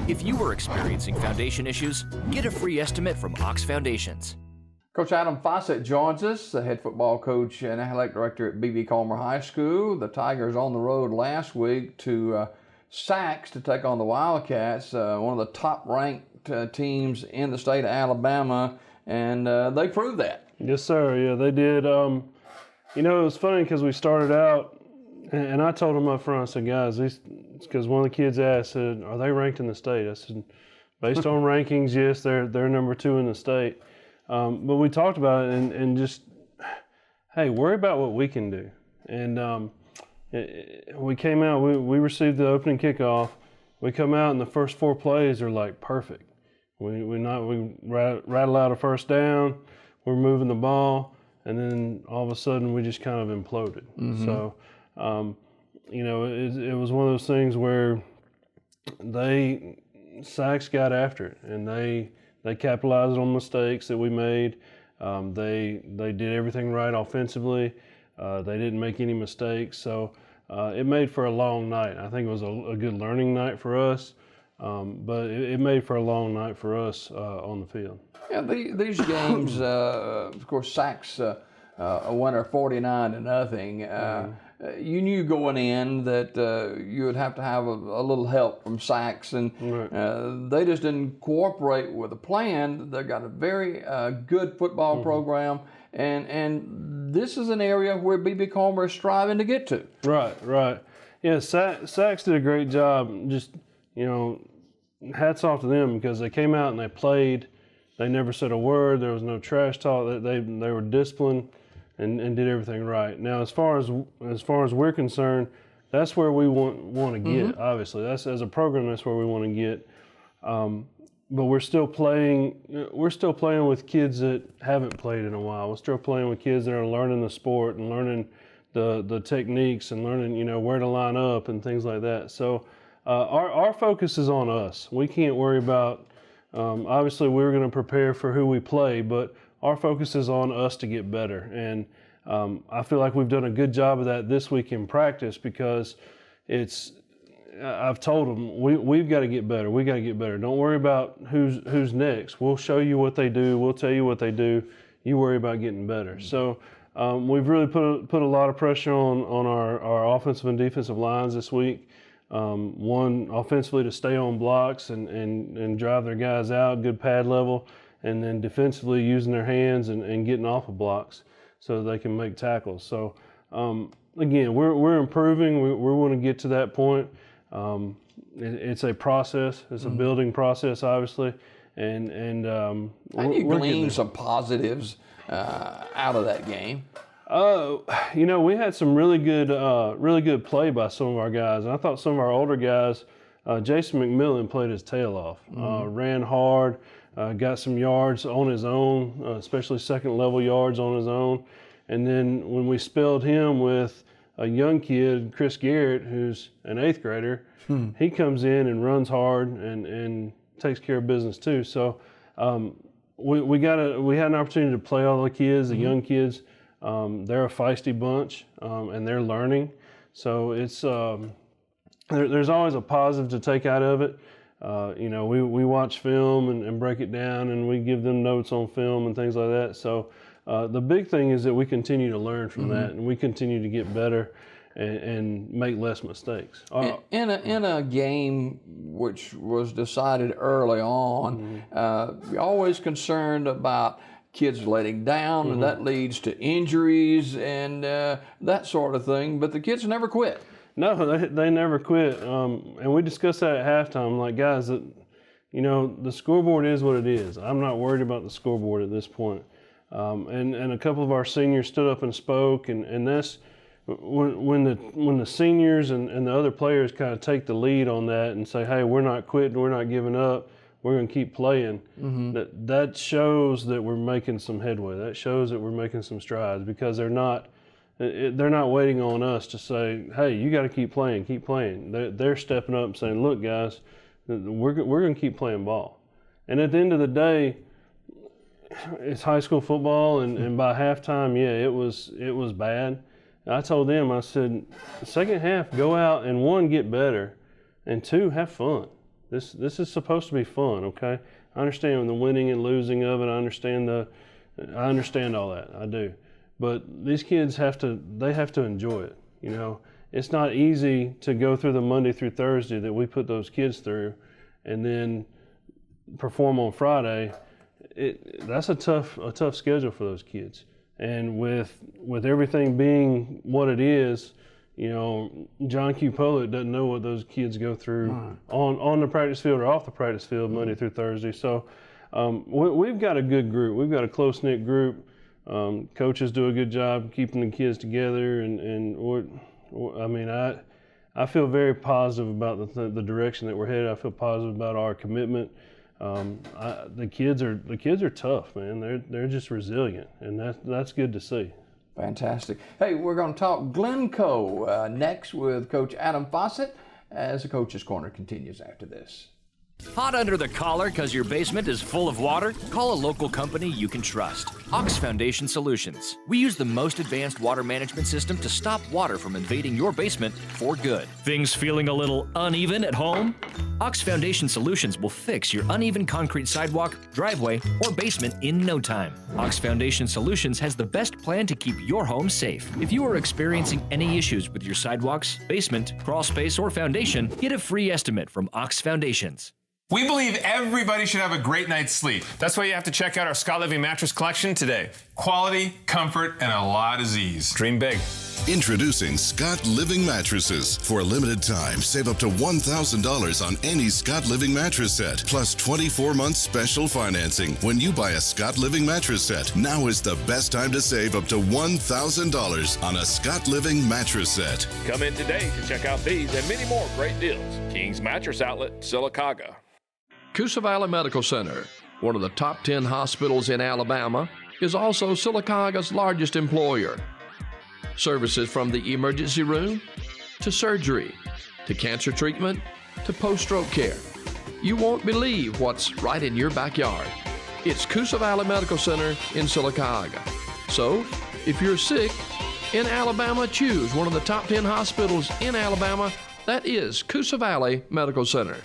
If you are experiencing foundation issues, get a free estimate from Ox Foundations. Coach Adam Fossett joins us, the head football coach and athletic director at B.B. Comer High School. The Tigers on the road last week to Sachs to take on the Wildcats, one of the top-ranked teams in the state of Alabama, and they proved that. Yes, sir. Yeah, they did. You know, it was funny because we started out, and I told them up front, I said, guys, because one of the kids asked, said, are they ranked in the state? I said, based on rankings, yes, they're number 2 in the state. But we talked about it and just, hey, worry about what we can do. And we came out, we received the opening kickoff. We come out and the first 4 plays are like perfect. We rattle out a first down, we're moving the ball, and then all of a sudden we just kind of imploded. Mm-hmm. So, you know, it was one of those things where Sachs got after it, and they capitalized on mistakes that we made. They did everything right offensively. They didn't make any mistakes. So it made for a long night. I think it was a good learning night for us, but it made for a long night for us on the field. Yeah, these games, of course, Sachs a winner 49-0. You knew going in that you would have to have a little help from Sachs, and right. They just didn't cooperate with the plan. They've got a very good football program, and this is an area where B.B. Comer is striving to get to. Right. Yeah, Sachs did a great job. Just, you know, hats off to them because they came out and they played. They never said a word. There was no trash talk. They were disciplined and did everything right. Now, as far as we're concerned, that's where we want to get. Obviously, that's as a program. That's where we want to get. But we're still playing. We're still playing with kids that haven't played in a while. We're still playing with kids that are learning the sport and learning the techniques and learning, you know, where to line up and things like that. So our focus is on us. We can't worry about. Obviously, we're going to prepare for who we play, but our focus is on us to get better. And I feel like we've done a good job of that this week in practice because I've told them, we've got to get better. We got to get better. Don't worry about who's next. We'll show you what they do. We'll tell you what they do. You worry about getting better. So we've really put a lot of pressure on our offensive and defensive lines this week. One, offensively to stay on blocks and drive their guys out, good pad level, and then defensively using their hands and getting off of blocks so they can make tackles. So again, we're improving. We want to get to that point. It's a process. It's a building process, obviously, and how do you glean some positives out of that game? You know, we had some really good play by some of our guys, and I thought some of our older guys, Jason McMillan played his tail off, ran hard, got some yards on his own, especially second level yards on his own, and then when we spelled him with a young kid, Chris Garrett, who's an 8th grader, he comes in and runs hard and takes care of business too. So we had an opportunity to play all the kids, the young kids. They're a feisty bunch, and they're learning. So it's there's always a positive to take out of it. You know, we watch film and break it down, and we give them notes on film and things like that. So the big thing is that we continue to learn from that, and we continue to get better and make less mistakes. In a game which was decided early on, you're always concerned about kids letting down, and that leads to injuries and that sort of thing. But the kids never quit. No, they never quit. And we discussed that at halftime. Like, guys, you know, the scoreboard is what it is. I'm not worried about the scoreboard at this point. And a couple of our seniors stood up and spoke, and that's when the seniors and the other players kind of take the lead on that and say, hey, we're not quitting, we're not giving up. We're going to keep playing. That shows that we're making some headway. That shows that we're making some strides because they're not waiting on us to say, hey, you got to keep playing, keep playing. They're stepping up and saying, look, guys, we're going to keep playing ball. And at the end of the day, it's high school football, and by halftime, yeah, it was bad. I told them, I said, the second half, go out and 1, get better, and 2, have fun. This is supposed to be fun, okay? I understand the winning and losing of it. I understand all that. I do. But these kids have to enjoy it, you know? It's not easy to go through the Monday through Thursday that we put those kids through and then perform on Friday. That's a tough schedule for those kids. And with everything being what it is, you know, John Q. Pollitt doesn't know what those kids go through on the practice field or off the practice field Monday through Thursday. So we've got a good group. We've got a close-knit group. Coaches do a good job keeping the kids together, I feel very positive about the direction that we're headed. I feel positive about our commitment. The kids are tough, man. They're just resilient, and that's good to see. Fantastic. Hey, we're going to talk Glencoe next with Coach Adam Fossett as the Coach's Corner continues after this. Hot under the collar because your basement is full of water? Call a local company you can trust. Ox Foundation Solutions. We use the most advanced water management system to stop water from invading your basement for good. Things feeling a little uneven at home? Ox Foundation Solutions will fix your uneven concrete sidewalk, driveway, or basement in no time. Ox Foundation Solutions has the best plan to keep your home safe. If you are experiencing any issues with your sidewalks, basement, crawl space, or foundation, get a free estimate from Ox Foundations. We believe everybody should have a great night's sleep. That's why you have to check out our Scott Living mattress collection today. Quality, comfort, and a lot of Z's. Dream big. Introducing Scott Living Mattresses. For a limited time, save up to $1,000 on any Scott Living mattress set, plus 24-month special financing. When you buy a Scott Living mattress set, now is the best time to save up to $1,000 on a Scott Living mattress set. Come in today to check out these and many more great deals. King's Mattress Outlet, Sylacauga. Coosa Valley Medical Center, one of the top 10 hospitals in Alabama, is also Sylacauga's largest employer. Services from the emergency room, to surgery, to cancer treatment, to post-stroke care. You won't believe what's right in your backyard. It's Coosa Valley Medical Center in Sylacauga. So, if you're sick in Alabama, choose one of the top 10 hospitals in Alabama. That is Coosa Valley Medical Center.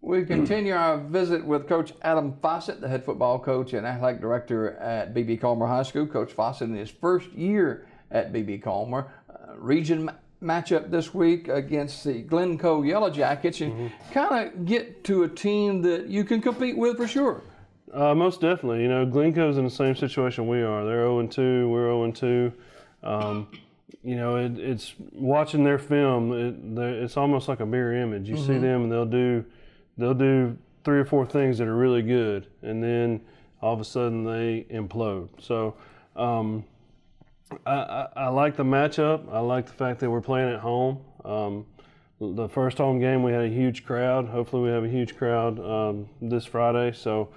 We continue our visit with Coach Adam Fossett, the head football coach and athletic director at B.B. Calmer High School. Coach Fossett in his first year at B.B. Calmer. Region matchup this week against the Glencoe Yellow Jackets, and kind of get to a team that you can compete with for sure. Most definitely. You know, Glencoe's in the same situation we are. They're 0-2, we're 0-2. You know, it's watching their film, it's almost like a mirror image. You see them and they'll do 3 or 4 things that are really good, and then all of a sudden they implode. So I like the matchup. I like the fact that we're playing at home. The first home game we had a huge crowd. Hopefully we have a huge crowd this Friday. So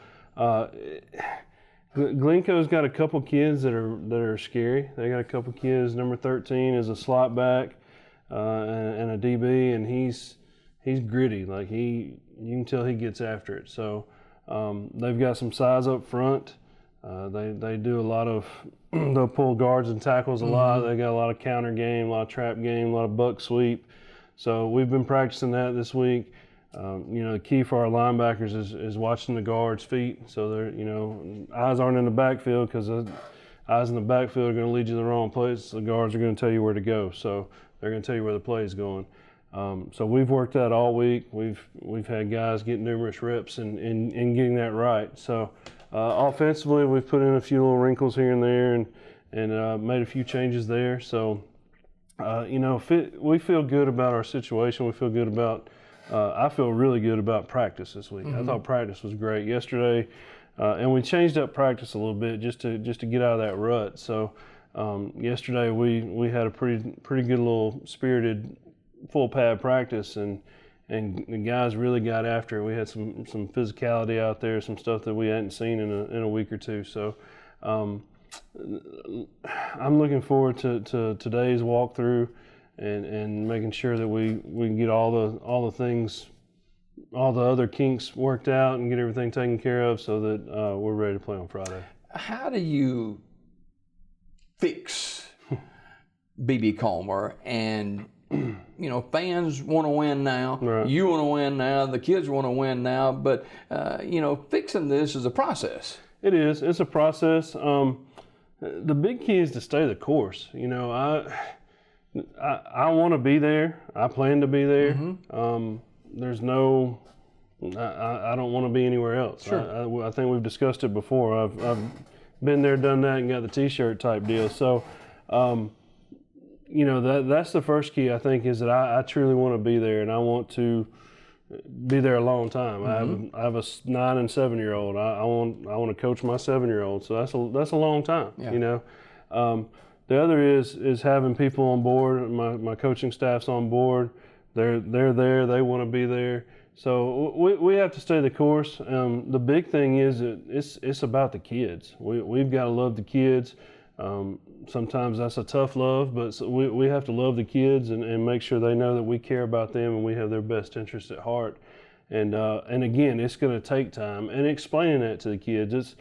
Glencoe's got a couple kids that are scary. They got a couple kids. Number 13 is a slot back and a DB, and he's gritty. Like you can tell he gets after it. So they've got some size up front. They do a lot of they'll pull guards and tackles a lot. They got a lot of counter game, a lot of trap game, a lot of buck sweep. So we've been practicing that this week. You know, the key for our linebackers is watching the guards' feet. So they're, you know, eyes aren't in the backfield, because eyes in the backfield are going to lead you to the wrong place. The guards are going to tell you where to go. So they're going to tell you where the play is going. So we've worked that all week. We've had guys get numerous reps in getting that right. So offensively, we've put in a few little wrinkles here and there, and made a few changes there. So you know, we feel good about our situation. We feel good about. I feel really good about practice this week. I thought practice was great yesterday, and we changed up practice a little bit just to get out of that rut. So yesterday we had a pretty good little spirited full pad practice, and the guys really got after it. We had some physicality out there, some stuff that we hadn't seen in a week or two. So I'm looking forward to today's walkthrough and making sure that we can get all the things, all the other kinks worked out, and get everything taken care of so that we're ready to play on Friday. How do you fix B.B. Calmer and fans want to win now. Right. You want to win now. The kids want to win now. But, fixing this is a process. It is. It's a process. The big key is to stay the course. I want to be there. I plan to be there. There's no. I don't want to be anywhere else. Sure. I think we've discussed it before. I've been there, done that, and got the T-shirt type deal. So, that's the first key. I think is that I truly want to be there, and I want to be there a long time. I have a 9 and 7 year old. I want to coach my 7-year-old. So that's a long time. Yeah. The other is having people on board. My coaching staff's on board. They're there. They want to be there. So we have to stay the course. The big thing is that it's about the kids. We've got to love the kids. Sometimes that's a tough love, but we have to love the kids and make sure they know that we care about them and we have their best interests at heart. And again, it's going to take time and explaining that to the kids.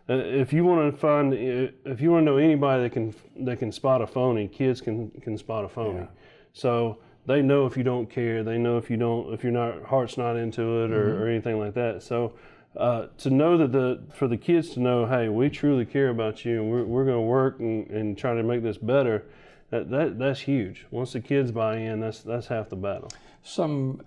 If you want to know anybody that can spot a phony, kids can spot a phony. Yeah. So they know if you don't care. They know if your heart's not into it or anything like that. So to know that for the kids to know, hey, we truly care about you and we're going to work and try to make this better. That's huge. Once the kids buy in, that's half the battle. Some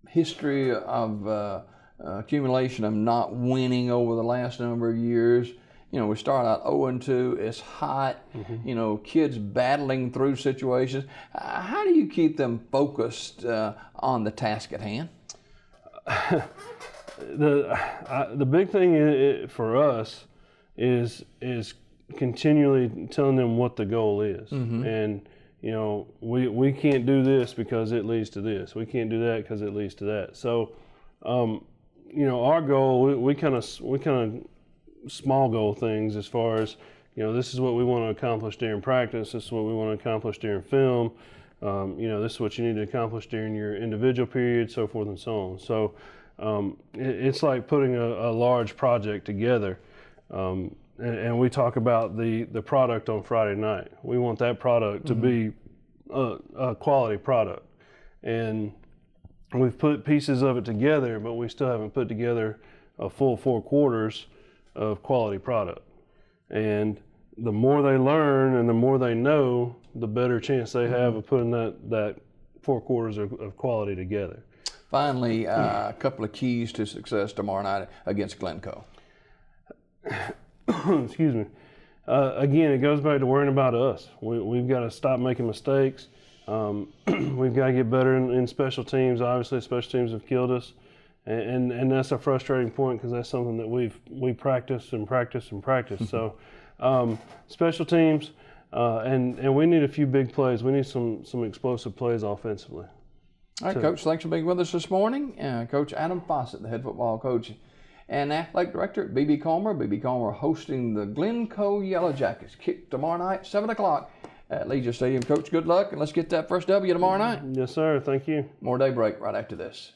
history of accumulation of not winning over the last number of years. We start out 0-2. It's hot. Kids battling through situations. How do you keep them focused on the task at hand? The big thing for us is continually telling them what the goal is, and we can't do this because it leads to this. We can't do that because it leads to that. So, our goal we kind of small goal things as far as this is what we want to accomplish during practice. This is what we want to accomplish during film. This is what you need to accomplish during your individual period, so forth and so on. So. It's like putting a large project together, and we talk about the product on Friday night. We want that product to be a quality product, and we've put pieces of it together, but we still haven't put together a full 4 quarters of quality product. And the more they learn and the more they know, the better chance they have of putting that 4 quarters of quality together. Finally, a couple of keys to success tomorrow night against Glencoe. Excuse me. Again, it goes back to worrying about us. We've got to stop making mistakes. We've got to get better in special teams. Obviously, special teams have killed us, and that's a frustrating point because that's something that we practice and practice and practice. So, special teams, and we need a few big plays. We need some explosive plays offensively. All right, Coach, thanks for being with us this morning. Coach Adam Fossett, the head football coach and athletic director at B.B. Comer. B.B. Comer hosting the Glencoe Yellow Jackets. Kick tomorrow night, 7 o'clock at Legion Stadium. Coach, good luck, and let's get that first W tomorrow night. Yes, sir. Thank you. More Daybreak right after this.